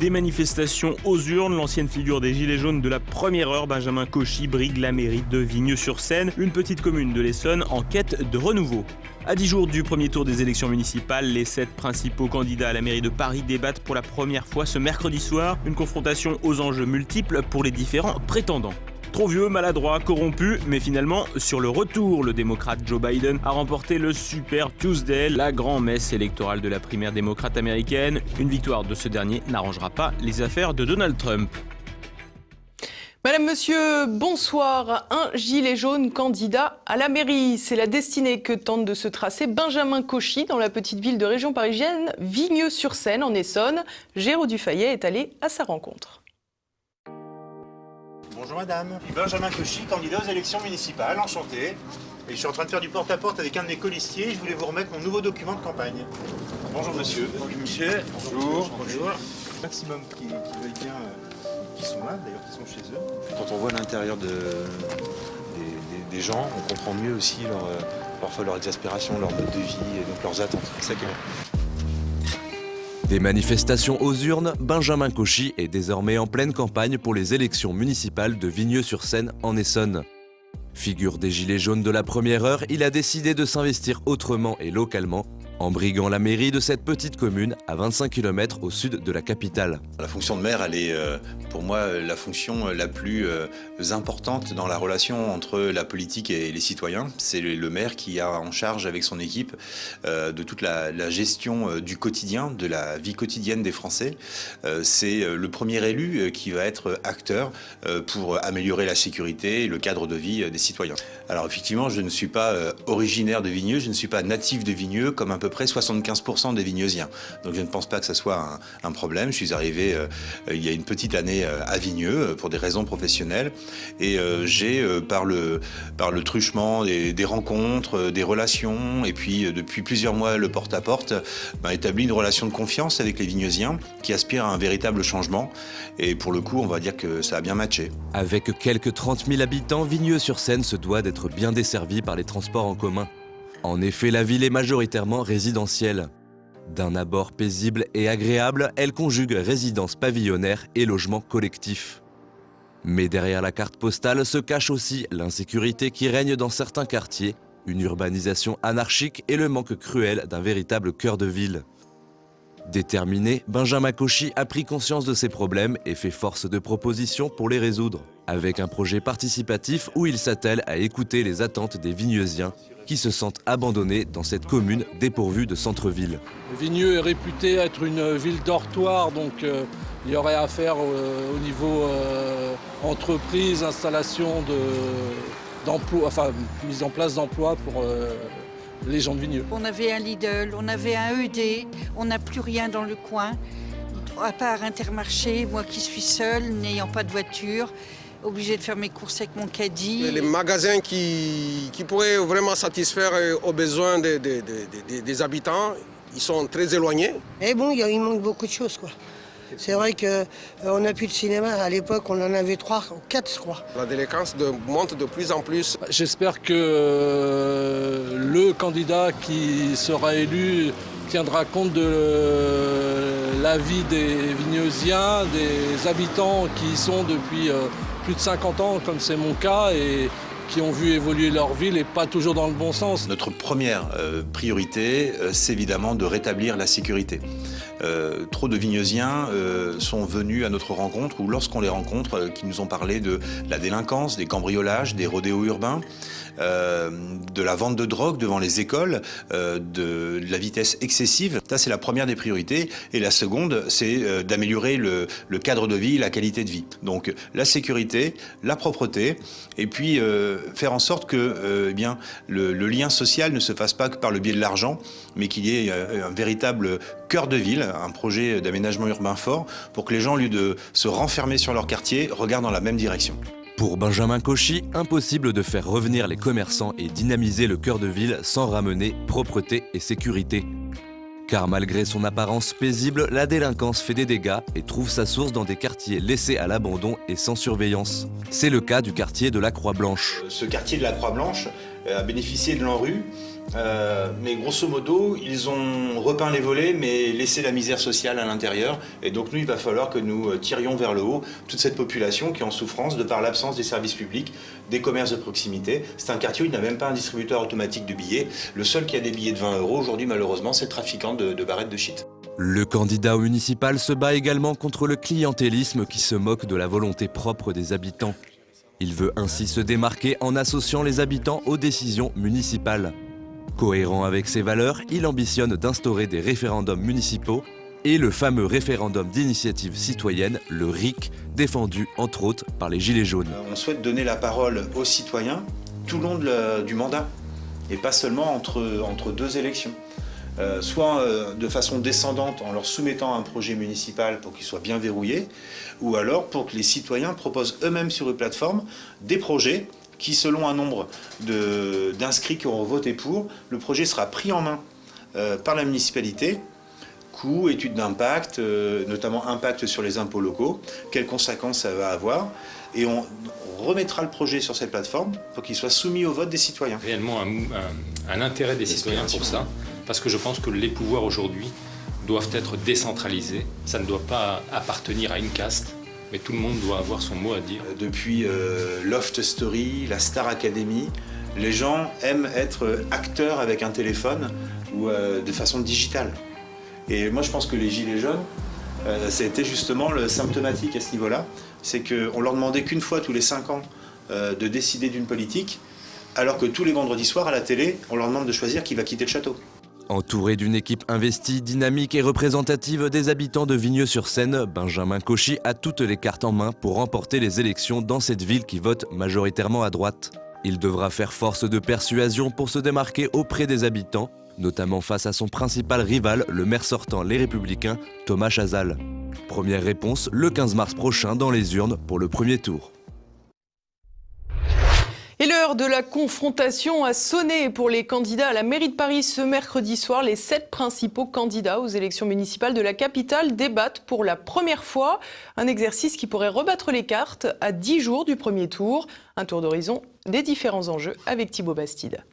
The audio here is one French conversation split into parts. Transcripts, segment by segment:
Des manifestations aux urnes, l'ancienne figure des Gilets jaunes de la première heure, Benjamin Cauchy, brigue la mairie de Vigneux-sur-Seine, une petite commune de l'Essonne en quête de renouveau. À 10 jours du premier tour des élections municipales, les 7 principaux candidats à la mairie de Paris débattent pour la première fois ce mercredi soir, une confrontation aux enjeux multiples pour les différents prétendants. Trop vieux, maladroit, corrompu, mais finalement, sur le retour, le démocrate Joe Biden a remporté le Super Tuesday, la grand-messe électorale de la primaire démocrate américaine. Une victoire de ce dernier n'arrangera pas les affaires de Donald Trump. Madame, monsieur, bonsoir. Un gilet jaune candidat à la mairie. C'est la destinée que tente de se tracer Benjamin Cauchy dans la petite ville de région parisienne, Vigneux-sur-Seine, en Essonne. Géraud Dufayet est allé à sa rencontre. Bonjour madame, Benjamin Cauchy, candidat aux élections municipales, enchanté. Et je suis en train de faire du porte-à-porte avec un de mes colistiers. Je voulais vous remettre mon nouveau document de campagne. Bonjour monsieur. Bonjour monsieur. Bonjour. Bonjour. Maximum qui veulent bien, qui sont là d'ailleurs, qui sont chez eux. Quand on voit l'intérieur des gens, on comprend mieux aussi parfois leur exaspération, leur mode de vie et donc leurs attentes. C'est ça qui est bon. Des manifestations aux urnes, Benjamin Cauchy est désormais en pleine campagne pour les élections municipales de Vigneux-sur-Seine en Essonne. Figure des Gilets jaunes de la première heure, il a décidé de s'investir autrement et localement en briguant la mairie de cette petite commune à 25 km au sud de la capitale. La fonction de maire, elle est pour moi la fonction la plus importante dans la relation entre la politique et les citoyens. C'est le maire qui a en charge avec son équipe de toute la gestion du quotidien, de la vie quotidienne des Français. C'est le premier élu qui va être acteur pour améliorer la sécurité et le cadre de vie des citoyens. Alors effectivement, je ne suis pas originaire de Vigneux, je ne suis pas natif de Vigneux comme à peu près 75% des Vigneusiens. Donc je ne pense pas que ça soit un problème. Je suis arrivé il y a une petite année à Vigneux pour des raisons professionnelles et j'ai par le truchement des rencontres, des relations et puis depuis plusieurs mois le porte-à-porte établi une relation de confiance avec les Vigneusiens qui aspirent à un véritable changement et pour le coup on va dire que ça a bien matché. Avec quelques 30 000 habitants, Vigneux-sur-Seine se doit d'être bien desservi par les transports en commun. En effet, la ville est majoritairement résidentielle. D'un abord paisible et agréable, elle conjugue résidence pavillonnaire et logement collectif. Mais derrière la carte postale se cache aussi l'insécurité qui règne dans certains quartiers, une urbanisation anarchique et le manque cruel d'un véritable cœur de ville. Déterminé, Benjamin Cauchy a pris conscience de ces problèmes et fait force de proposition pour les résoudre, avec un projet participatif où il s'attelle à écouter les attentes des Vigneusiens qui se sentent abandonnés dans cette commune dépourvue de centre-ville. Vigneux est réputé être une ville dortoir, donc il y aurait à faire au niveau entreprise, installation d'emploi, enfin mise en place d'emplois pour les gens de Vigneux. On avait un Lidl, on avait un ED, on n'a plus rien dans le coin, à part Intermarché, moi qui suis seule, n'ayant pas de voiture, obligée de faire mes courses avec mon caddie. Les magasins qui pourraient vraiment satisfaire aux besoins des habitants, ils sont très éloignés. Et bon, il manque beaucoup de choses, quoi. C'est vrai qu'on n'a plus de cinéma. À l'époque, on en avait 3 ou 4, je crois. La délinquance monte de plus en plus. J'espère que le candidat qui sera élu tiendra compte de l'avis des Vigneusiens, des habitants qui y sont depuis plus de 50 ans, comme c'est mon cas, et qui ont vu évoluer leur ville et pas toujours dans le bon sens. Notre première priorité, c'est évidemment de rétablir la sécurité. Trop de Vigneusiens sont venus à notre rencontre ou lorsqu'on les rencontre, qui nous ont parlé de la délinquance, des cambriolages, des rodéos urbains, de la vente de drogue devant les écoles, de la vitesse excessive. Ça, c'est la première des priorités. Et la seconde, c'est d'améliorer le cadre de vie, la qualité de vie. Donc la sécurité, la propreté, et puis faire en sorte que le lien social ne se fasse pas que par le biais de l'argent, mais qu'il y ait un véritable cœur de ville, un projet d'aménagement urbain fort, pour que les gens, au lieu de se renfermer sur leur quartier, regardent dans la même direction. Pour Benjamin Cauchy, impossible de faire revenir les commerçants et dynamiser le cœur de ville sans ramener propreté et sécurité. Car malgré son apparence paisible, la délinquance fait des dégâts et trouve sa source dans des quartiers laissés à l'abandon et sans surveillance. C'est le cas du quartier de la Croix-Blanche. Ce quartier de la Croix-Blanche a bénéficié de l'ANRU Mais grosso modo, ils ont repeint les volets, mais laissé la misère sociale à l'intérieur. Et donc nous, il va falloir que nous tirions vers le haut toute cette population qui est en souffrance de par l'absence des services publics, des commerces de proximité. C'est un quartier où il n'y a même pas un distributeur automatique de billets. Le seul qui a des billets de 20 € aujourd'hui, malheureusement, c'est le trafiquant de barrettes de shit. Le candidat au municipal se bat également contre le clientélisme qui se moque de la volonté propre des habitants. Il veut ainsi se démarquer en associant les habitants aux décisions municipales. Cohérent avec ses valeurs, il ambitionne d'instaurer des référendums municipaux et le fameux référendum d'initiative citoyenne, le RIC, défendu entre autres par les Gilets jaunes. On souhaite donner la parole aux citoyens tout le long du mandat et pas seulement entre deux élections. Soit de façon descendante en leur soumettant un projet municipal pour qu'il soit bien verrouillé, ou alors pour que les citoyens proposent eux-mêmes sur une plateforme des projets qui, selon un nombre d'inscrits qui auront voté pour, le projet sera pris en main par la municipalité, coûts, études d'impact, notamment impact sur les impôts locaux, quelles conséquences ça va avoir, et on remettra le projet sur cette plateforme pour qu'il soit soumis au vote des citoyens. Réellement un intérêt des citoyens pour ça, parce que je pense que les pouvoirs aujourd'hui doivent être décentralisés. Ça ne doit pas appartenir à une caste, mais tout le monde doit avoir son mot à dire. Depuis Loft Story, la Star Academy, les gens aiment être acteurs avec un téléphone ou de façon digitale. Et moi je pense que les Gilets jaunes, ça a été justement le symptomatique à ce niveau-là. C'est qu'on leur demandait qu'une fois tous les 5 ans de décider d'une politique, alors que tous les vendredis soirs à la télé, on leur demande de choisir qui va quitter le château. Entouré d'une équipe investie, dynamique et représentative des habitants de Vigneux-sur-Seine, Benjamin Cauchy a toutes les cartes en main pour remporter les élections dans cette ville qui vote majoritairement à droite. Il devra faire force de persuasion pour se démarquer auprès des habitants, notamment face à son principal rival, le maire sortant Les Républicains, Thomas Chazal. Première réponse le 15 mars prochain dans les urnes pour le premier tour. Et l'heure de la confrontation a sonné pour les candidats à la mairie de Paris. Ce mercredi soir, les 7 principaux candidats aux élections municipales de la capitale débattent pour la première fois. Un exercice qui pourrait rebattre les cartes à 10 jours du premier tour. Un tour d'horizon des différents enjeux avec Thibaut Bastide.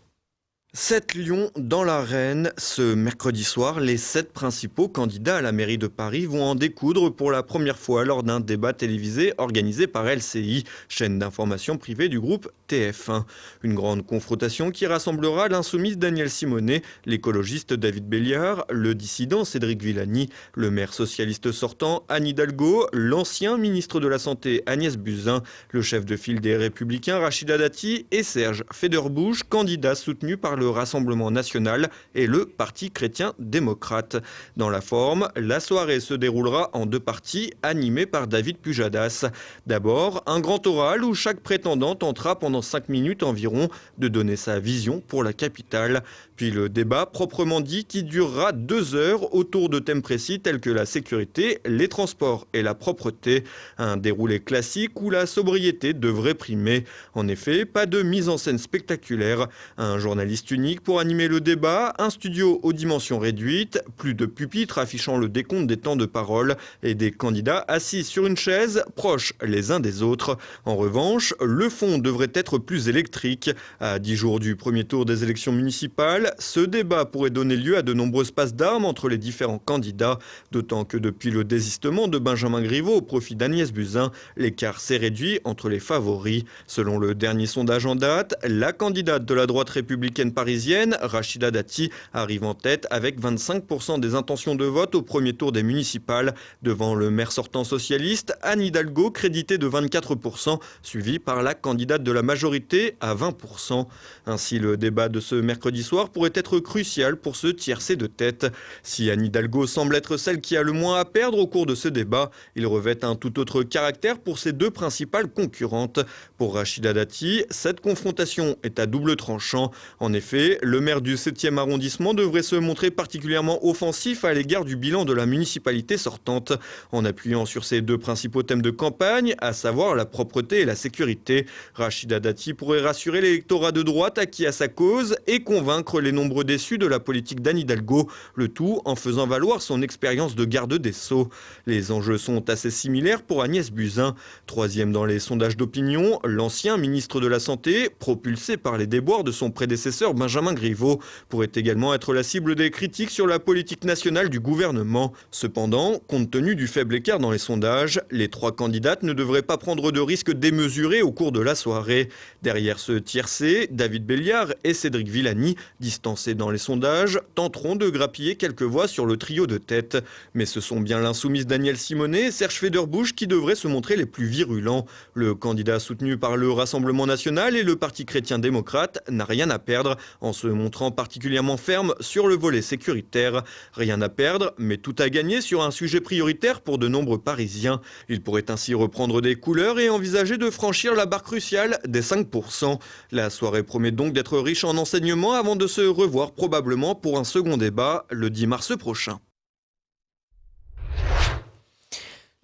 7 lions dans l'arène. Ce mercredi soir, les 7 principaux candidats à la mairie de Paris vont en découdre pour la première fois lors d'un débat télévisé organisé par LCI, chaîne d'information privée du groupe TF1. Une grande confrontation qui rassemblera l'insoumise Danielle Simonet, l'écologiste David Béliard, le dissident Cédric Villani, le maire socialiste sortant Anne Hidalgo, l'ancien ministre de la Santé Agnès Buzyn, le chef de file des Républicains Rachida Dati et Serge Federbusch, candidat soutenu par le Rassemblement national et le Parti chrétien-démocrate. Dans la forme, la soirée se déroulera en 2 parties animées par David Pujadas. D'abord, un grand oral où chaque prétendant tentera pendant 5 minutes environ de donner sa vision pour la capitale. Puis le débat proprement dit qui durera 2 heures autour de thèmes précis tels que la sécurité, les transports et la propreté. Un déroulé classique où la sobriété devrait primer. En effet, pas de mise en scène spectaculaire. Un journaliste unique pour animer le débat, un studio aux dimensions réduites, plus de pupitres affichant le décompte des temps de parole et des candidats assis sur une chaise, proches les uns des autres. En revanche, le fond devrait être plus électrique. À 10 jours du premier tour des élections municipales, ce débat pourrait donner lieu à de nombreuses passes d'armes entre les différents candidats, d'autant que depuis le désistement de Benjamin Griveaux au profit d'Agnès Buzyn, l'écart s'est réduit entre les favoris. Selon le dernier sondage en date, la candidate de la droite républicaine parisienne, Rachida Dati, arrive en tête avec 25% des intentions de vote au premier tour des municipales, devant le maire sortant socialiste, Anne Hidalgo, crédité de 24%, suivi par la candidate de la majorité à 20%. Ainsi, le débat de ce mercredi soir pourrait être crucial pour se tiercer de tête. Si Anne Hidalgo semble être celle qui a le moins à perdre au cours de ce débat, il revêt un tout autre caractère pour ses 2 principales concurrentes. Pour Rachida Dati, cette confrontation est à double tranchant. En effet, le maire du 7e arrondissement devrait se montrer particulièrement offensif à l'égard du bilan de la municipalité sortante, en appuyant sur ses 2 principaux thèmes de campagne, à savoir la propreté et la sécurité. Rachida Dati pourrait rassurer l'électorat de droite acquis à sa cause et convaincre les nombreux déçus de la politique d'Anne Hidalgo, le tout en faisant valoir son expérience de garde des Sceaux. Les enjeux sont assez similaires pour Agnès Buzyn. 3e dans les sondages d'opinion, l'ancien ministre de la Santé, propulsé par les déboires de son prédécesseur Benjamin Griveaux, pourrait également être la cible des critiques sur la politique nationale du gouvernement. Cependant, compte tenu du faible écart dans les sondages, les 3 candidates ne devraient pas prendre de risques démesurés au cours de la soirée. Derrière ce tiercé, David Béliard et Cédric Villani, distancés dans les sondages, tenteront de grappiller quelques voix sur le trio de tête. Mais ce sont bien l'insoumise Danielle Simonet et Serge Federbusch qui devraient se montrer les plus virulents. Le candidat soutenu par le Rassemblement national et le Parti chrétien-démocrate n'a rien à perdre en se montrant particulièrement ferme sur le volet sécuritaire. Rien à perdre, mais tout à gagner sur un sujet prioritaire pour de nombreux Parisiens. Il pourrait ainsi reprendre des couleurs et envisager de franchir la barre cruciale des 5%. La soirée promet donc d'être riche en enseignements avant de se revoir probablement pour un second débat le 10 mars prochain.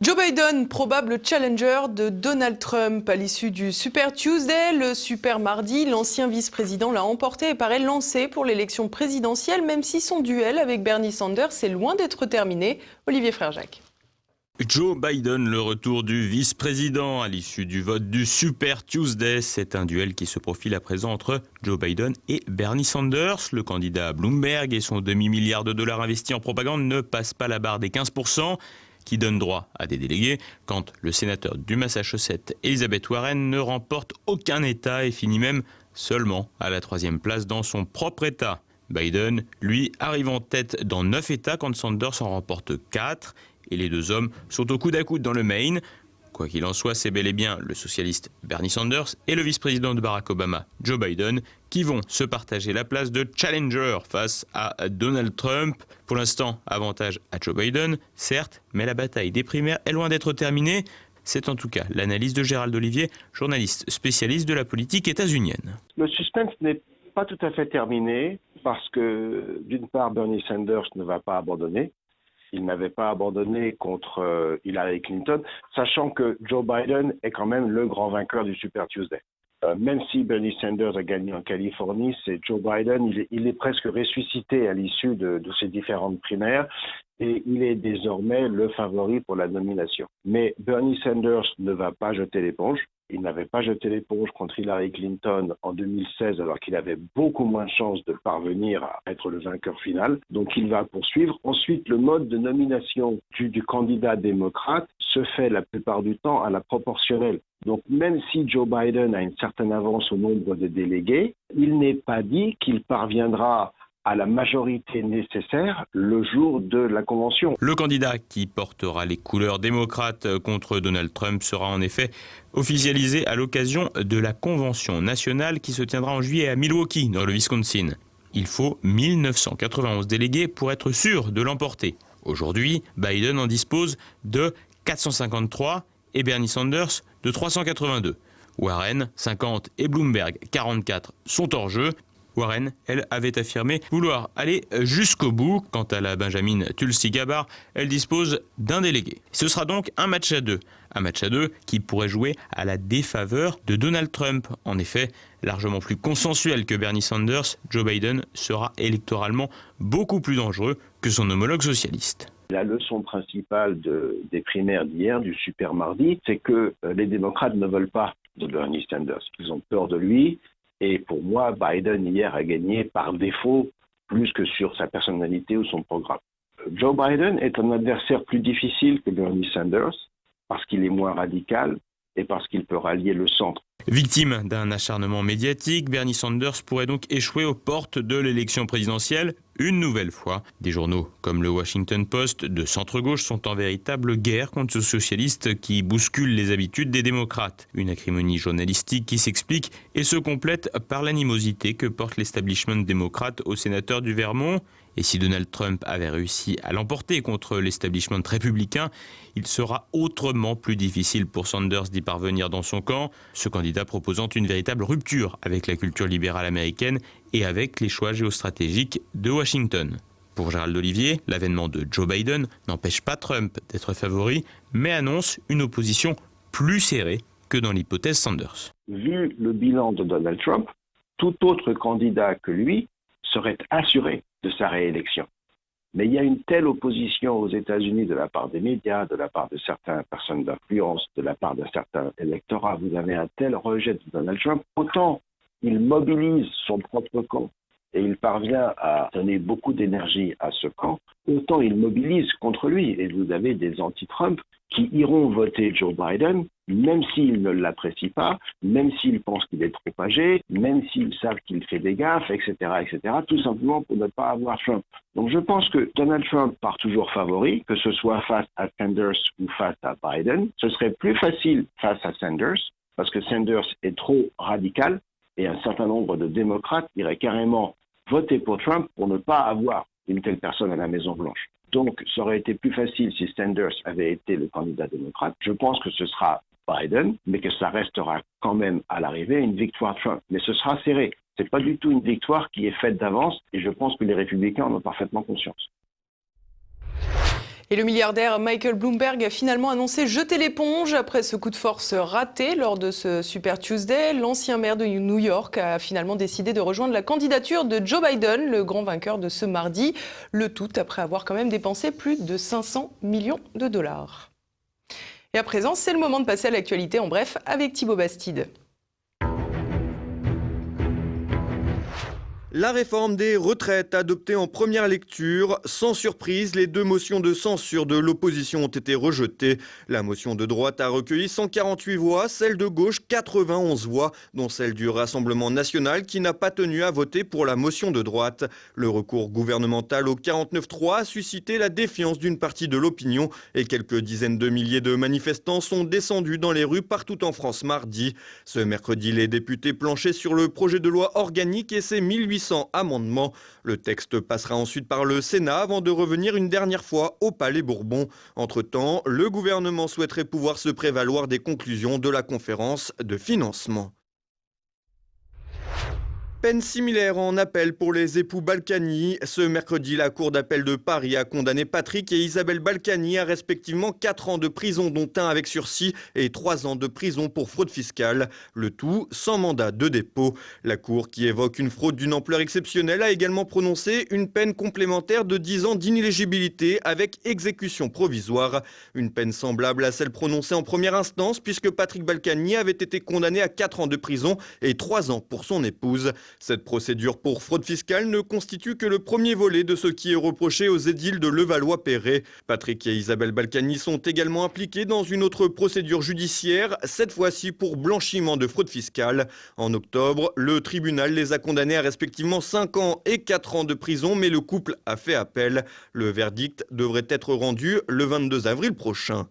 Joe Biden, probable challenger de Donald Trump à l'issue du Super Tuesday, le Super Mardi, l'ancien vice-président l'a emporté et paraît lancé pour l'élection présidentielle, même si son duel avec Bernie Sanders est loin d'être terminé. Olivier Frère-Jacques. Joe Biden, le retour du vice-président à l'issue du vote du Super Tuesday. C'est un duel qui se profile à présent entre Joe Biden et Bernie Sanders. Le candidat Bloomberg et son demi-milliard de dollars investis en propagande ne passent pas la barre des 15%. Qui donne droit à des délégués quand le sénateur du Massachusetts, Elizabeth Warren, ne remporte aucun État et finit même seulement à la 3e place dans son propre État. Biden, lui, arrive en tête dans 9 États quand Sanders en remporte 4 et les deux hommes sont au coude à coude dans le Maine. Quoi qu'il en soit, c'est bel et bien le socialiste Bernie Sanders et le vice-président de Barack Obama, Joe Biden, qui vont se partager la place de challenger face à Donald Trump. Pour l'instant, avantage à Joe Biden, certes, mais la bataille des primaires est loin d'être terminée. C'est en tout cas l'analyse de Gérald Olivier, journaliste spécialiste de la politique états-unienne. Le suspense n'est pas tout à fait terminé parce que, d'une part, Bernie Sanders ne va pas abandonner. Il n'avait pas abandonné contre Hillary Clinton, sachant que Joe Biden est quand même le grand vainqueur du Super Tuesday. Même si Bernie Sanders a gagné en Californie, c'est Joe Biden, il est presque ressuscité à l'issue de ces différentes primaires et il est désormais le favori pour la nomination. Mais Bernie Sanders ne va pas jeter l'éponge. Il n'avait pas jeté l'éponge contre Hillary Clinton en 2016 alors qu'il avait beaucoup moins de chances de parvenir à être le vainqueur final. Donc il va poursuivre. Ensuite, le mode de nomination du candidat démocrate se fait la plupart du temps à la proportionnelle. Donc même si Joe Biden a une certaine avance au nombre de délégués, il n'est pas dit qu'il parviendra à la majorité nécessaire le jour de la convention. Le candidat qui portera les couleurs démocrates contre Donald Trump sera en effet officialisé à l'occasion de la convention nationale qui se tiendra en juillet à Milwaukee, dans le Wisconsin. Il faut 1991 délégués pour être sûr de l'emporter. Aujourd'hui, Biden en dispose de 453 et Bernie Sanders de 382. Warren, 50 et Bloomberg, 44 sont hors jeu. Warren, elle, avait affirmé vouloir aller jusqu'au bout. Quant à la Benjamin Tulsi Gabbard, elle dispose d'un délégué. Ce sera donc un match à deux. Un match à deux qui pourrait jouer à la défaveur de Donald Trump. En effet, largement plus consensuel que Bernie Sanders, Joe Biden sera électoralement beaucoup plus dangereux que son homologue socialiste. La leçon principale des primaires d'hier, du Super Mardi, c'est que les démocrates ne veulent pas de Bernie Sanders. Ils ont peur de lui. Et pour moi, Biden hier a gagné par défaut plus que sur sa personnalité ou son programme. Joe Biden est un adversaire plus difficile que Bernie Sanders parce qu'il est moins radical et parce qu'il peut rallier le centre. Victime d'un acharnement médiatique, Bernie Sanders pourrait donc échouer aux portes de l'élection présidentielle une nouvelle fois. Des journaux comme le Washington Post de centre-gauche sont en véritable guerre contre ce socialiste qui bouscule les habitudes des démocrates. Une acrimonie journalistique qui s'explique et se complète par l'animosité que porte l'establishment démocrate au sénateur du Vermont. Et si Donald Trump avait réussi à l'emporter contre l'establishment républicain, il sera autrement plus difficile pour Sanders d'y parvenir dans son camp, ce candidat proposant une véritable rupture avec la culture libérale américaine et avec les choix géostratégiques de Washington. Pour Gérald Olivier, l'avènement de Joe Biden n'empêche pas Trump d'être favori, mais annonce une opposition plus serrée que dans l'hypothèse Sanders. Vu le bilan de Donald Trump, tout autre candidat que lui serait assuré de sa réélection. Mais il y a une telle opposition aux États-Unis de la part des médias, de la part de certaines personnes d'influence, de la part d'un certain électorat. Vous avez un tel rejet de Donald Trump. Autant il mobilise son propre camp et il parvient à donner beaucoup d'énergie à ce camp, autant il mobilise contre lui. Et vous avez des anti-Trump qui iront voter Joe Biden, même s'ils ne l'apprécient pas, même s'ils pensent qu'il est trop âgé, même s'ils savent qu'il fait des gaffes, etc., tout simplement pour ne pas avoir Trump. Donc je pense que Donald Trump part toujours favori, que ce soit face à Sanders ou face à Biden. Ce serait plus facile face à Sanders, parce que Sanders est trop radical, et un certain nombre de démocrates iraient carrément voter pour Trump pour ne pas avoir une telle personne à la Maison-Blanche. Donc, ça aurait été plus facile si Sanders avait été le candidat démocrate. Je pense que ce sera Biden, mais que ça restera quand même à l'arrivée une victoire Trump. Mais ce sera serré. Ce n'est pas du tout une victoire qui est faite d'avance, et je pense que les républicains en ont parfaitement conscience. Et le milliardaire Michael Bloomberg a finalement annoncé jeter l'éponge après ce coup de force raté lors de ce Super Tuesday. L'ancien maire de New York a finalement décidé de rejoindre la candidature de Joe Biden, le grand vainqueur de ce mardi. Le tout après avoir quand même dépensé plus de 500 millions de dollars. Et à présent, c'est le moment de passer à l'actualité en bref avec Thibaut Bastide. La réforme des retraites adoptée en première lecture, sans surprise, les 2 motions de censure de l'opposition ont été rejetées. La motion de droite a recueilli 148 voix, celle de gauche 91 voix, dont celle du Rassemblement national qui n'a pas tenu à voter pour la motion de droite. Le recours gouvernemental au 49.3 a suscité la défiance d'une partie de l'opinion et quelques dizaines de milliers de manifestants sont descendus dans les rues partout en France mardi. Ce mercredi, les députés planchaient sur le projet de loi organique et ses 1800 amendements. Le texte passera ensuite par le Sénat avant de revenir une dernière fois au Palais Bourbon. Entre-temps, le gouvernement souhaiterait pouvoir se prévaloir des conclusions de la conférence de financement. Peine similaire en appel pour les époux Balkany. Ce mercredi, la Cour d'appel de Paris a condamné Patrick et Isabelle Balkany à respectivement 4 ans de prison, dont 1 avec sursis, et 3 ans de prison pour fraude fiscale. Le tout sans mandat de dépôt. La Cour, qui évoque une fraude d'une ampleur exceptionnelle, a également prononcé une peine complémentaire de 10 ans d'inéligibilité avec exécution provisoire. Une peine semblable à celle prononcée en première instance, puisque Patrick Balkany avait été condamné à 4 ans de prison et 3 ans pour son épouse. Cette procédure pour fraude fiscale ne constitue que le premier volet de ce qui est reproché aux édiles de Levallois-Perret. Patrick et Isabelle Balkany sont également impliqués dans une autre procédure judiciaire, cette fois-ci pour blanchiment de fraude fiscale. En octobre, le tribunal les a condamnés à respectivement 5 ans et 4 ans de prison, mais le couple a fait appel. Le verdict devrait être rendu le 22 avril prochain.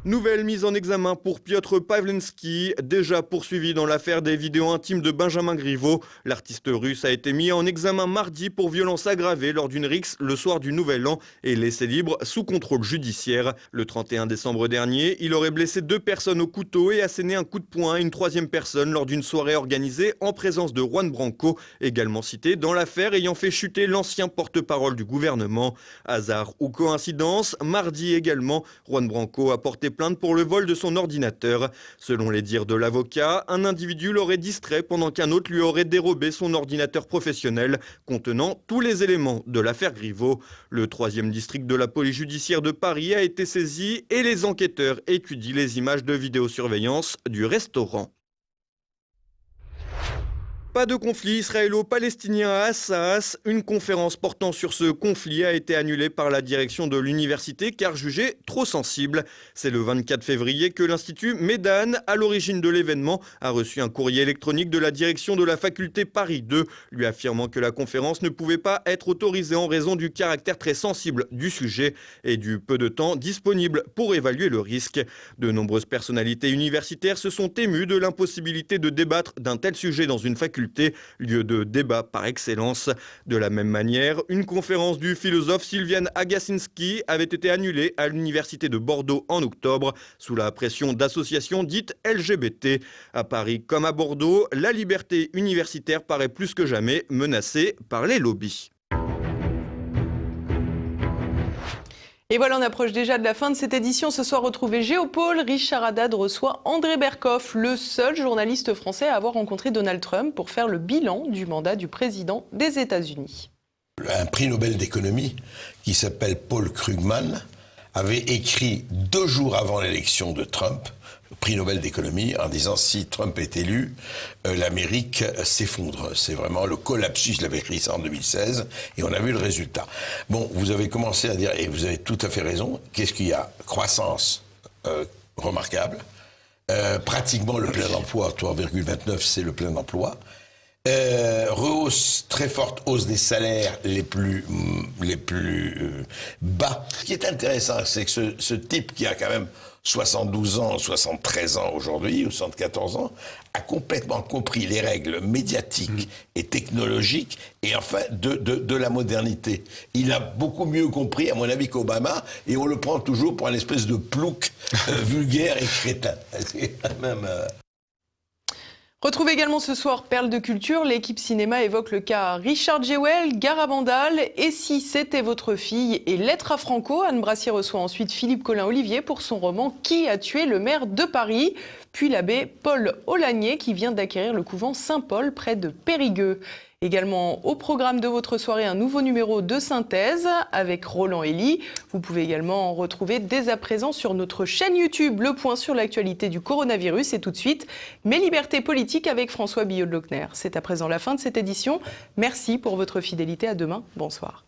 Nouvelle mise en examen pour Piotr Pawlenski, déjà poursuivi dans l'affaire des vidéos intimes de Benjamin Griveaux. L'artiste russe a été mis en examen mardi pour violence aggravée lors d'une rixe le soir du Nouvel An et laissé libre sous contrôle judiciaire. Le 31 décembre dernier, il aurait blessé 2 personnes au couteau et asséné un coup de poing à une 3e personne lors d'une soirée organisée en présence de Juan Branco, également cité dans l'affaire ayant fait chuter l'ancien porte-parole du gouvernement. Hasard ou coïncidence, mardi également, Juan Branco a porté plainte pour le vol de son ordinateur. Selon les dires de l'avocat, un individu l'aurait distrait pendant qu'un autre lui aurait dérobé son ordinateur professionnel contenant tous les éléments de l'affaire Griveaux. Le 3e district de la police judiciaire de Paris a été saisi et les enquêteurs étudient les images de vidéosurveillance du restaurant. Pas de conflit israélo-palestinien à Assas. Une conférence portant sur ce conflit a été annulée par la direction de l'université car jugée trop sensible. C'est le 24 février que l'Institut Médan, à l'origine de l'événement, a reçu un courrier électronique de la direction de la faculté Paris 2, lui affirmant que la conférence ne pouvait pas être autorisée en raison du caractère très sensible du sujet et du peu de temps disponible pour évaluer le risque. De nombreuses personnalités universitaires se sont émues de l'impossibilité de débattre d'un tel sujet dans une faculté, lieu de débat par excellence. De la même manière, une conférence du philosophe Sylvian Agacinski avait été annulée à l'université de Bordeaux en octobre, sous la pression d'associations dites LGBT. À Paris comme à Bordeaux, la liberté universitaire paraît plus que jamais menacée par les lobbies. Et voilà, on approche déjà de la fin de cette édition. Ce soir, retrouvez Géopôle. Richard Haddad reçoit André Berkoff, le seul journaliste français à avoir rencontré Donald Trump pour faire le bilan du mandat du président des États-Unis. Un prix Nobel d'économie qui s'appelle Paul Krugman avait écrit 2 jours avant l'élection de Trump prix Nobel d'économie en disant si Trump est élu, l'Amérique s'effondre. C'est vraiment le collapsus, il avait écrit ça en 2016 et on a vu le résultat. Bon, vous avez commencé à dire, et vous avez tout à fait raison, qu'est-ce qu'il y a? Croissance remarquable, pratiquement le plein emploi, 3,29 c'est le plein emploi. Rehausse, très forte hausse des salaires les plus bas. Ce qui est intéressant, c'est que ce type qui a quand même 72 ans, 73 ans aujourd'hui, ou 74 ans, a complètement compris les règles médiatiques et technologiques, et enfin de la modernité. Il a beaucoup mieux compris, à mon avis, qu'Obama, et on le prend toujours pour une espèce de plouc vulgaire et crétin. Même... Retrouvez également ce soir Perles de culture. L'équipe cinéma évoque le cas Richard Jewell, Garabandal, Et si c'était votre fille et Lettre à Franco. Anne Brassier reçoit ensuite Philippe Collin-Olivier pour son roman Qui a tué le maire de Paris, puis l'abbé Paul Aulagnier qui vient d'acquérir le couvent Saint-Paul près de Périgueux. Également au programme de votre soirée, un nouveau numéro de Synthèse avec Roland Elie. Vous pouvez également en retrouver dès à présent sur notre chaîne YouTube le point sur l'actualité du coronavirus. Et tout de suite, Mes libertés politiques avec François Billot-de-Lochner. C'est à présent la fin de cette édition. Merci pour votre fidélité. À demain. Bonsoir.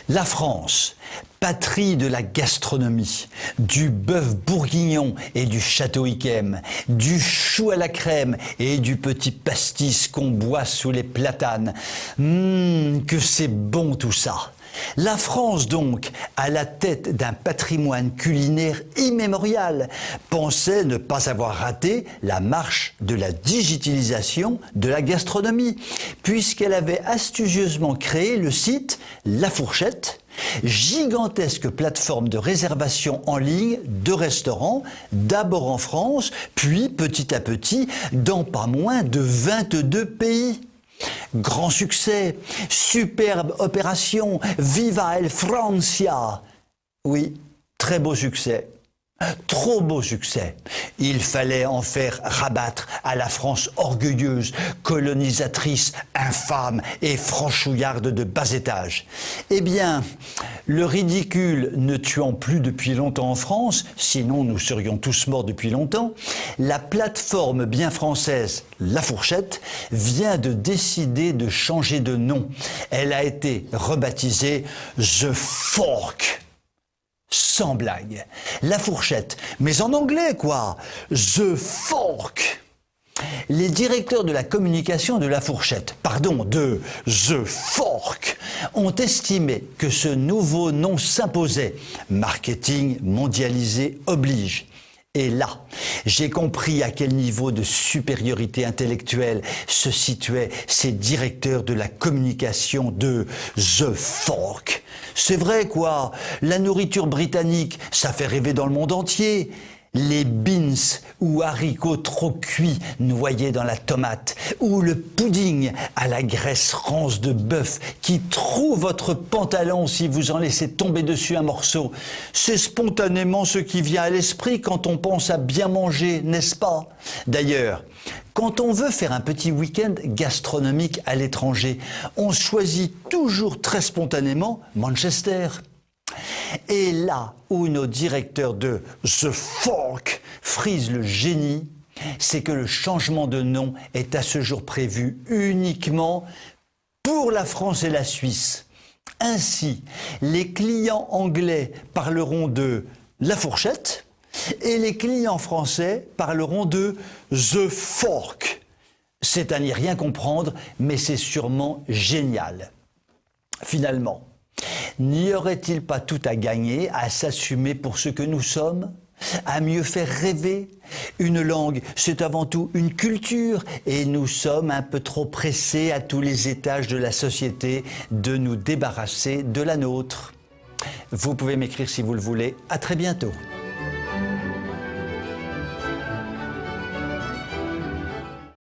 La France, patrie de la gastronomie, du bœuf bourguignon et du château Yquem, du chou à la crème et du petit pastis qu'on boit sous les platanes. Que c'est bon tout ça! La France, donc, à la tête d'un patrimoine culinaire immémorial, pensait ne pas avoir raté la marche de la digitalisation de la gastronomie, puisqu'elle avait astucieusement créé le site La Fourchette, gigantesque plateforme de réservation en ligne de restaurants, d'abord en France, puis petit à petit dans pas moins de 22 pays. Grand succès, superbe opération, viva el Francia! Oui, très beau succès. Trop beau succès. Il fallait en faire rabattre à la France orgueilleuse, colonisatrice, infâme et franchouillarde de bas étage. Eh bien, le ridicule ne tuant plus depuis longtemps en France, sinon nous serions tous morts depuis longtemps, la plateforme bien française La Fourchette vient de décider de changer de nom. Elle a été rebaptisée The Fork. Sans blague. La Fourchette, mais en anglais quoi. The Fork. Les directeurs de la communication de La Fourchette, de The Fork, ont estimé que ce nouveau nom s'imposait. Marketing mondialisé oblige. Et là, j'ai compris à quel niveau de supériorité intellectuelle se situaient ces directeurs de la communication de The Fork. C'est vrai quoi, la nourriture britannique, ça fait rêver dans le monde entier. Les beans ou haricots trop cuits noyés dans la tomate, ou le pudding à la graisse rance de bœuf qui troue votre pantalon si vous en laissez tomber dessus un morceau. C'est spontanément ce qui vient à l'esprit quand on pense à bien manger, n'est-ce pas? D'ailleurs, quand on veut faire un petit week-end gastronomique à l'étranger, on choisit toujours très spontanément Manchester. Et là où nos directeurs de The Fork frisent le génie, c'est que le changement de nom est à ce jour prévu uniquement pour la France et la Suisse. Ainsi, les clients anglais parleront de La Fourchette et les clients français parleront de The Fork. C'est à n'y rien comprendre, mais c'est sûrement génial. Finalement, n'y aurait-il pas tout à gagner à s'assumer pour ce que nous sommes? à mieux faire rêver. Une langue, c'est avant tout une culture et nous sommes un peu trop pressés à tous les étages de la société de nous débarrasser de la nôtre. Vous pouvez m'écrire si vous le voulez. À très bientôt.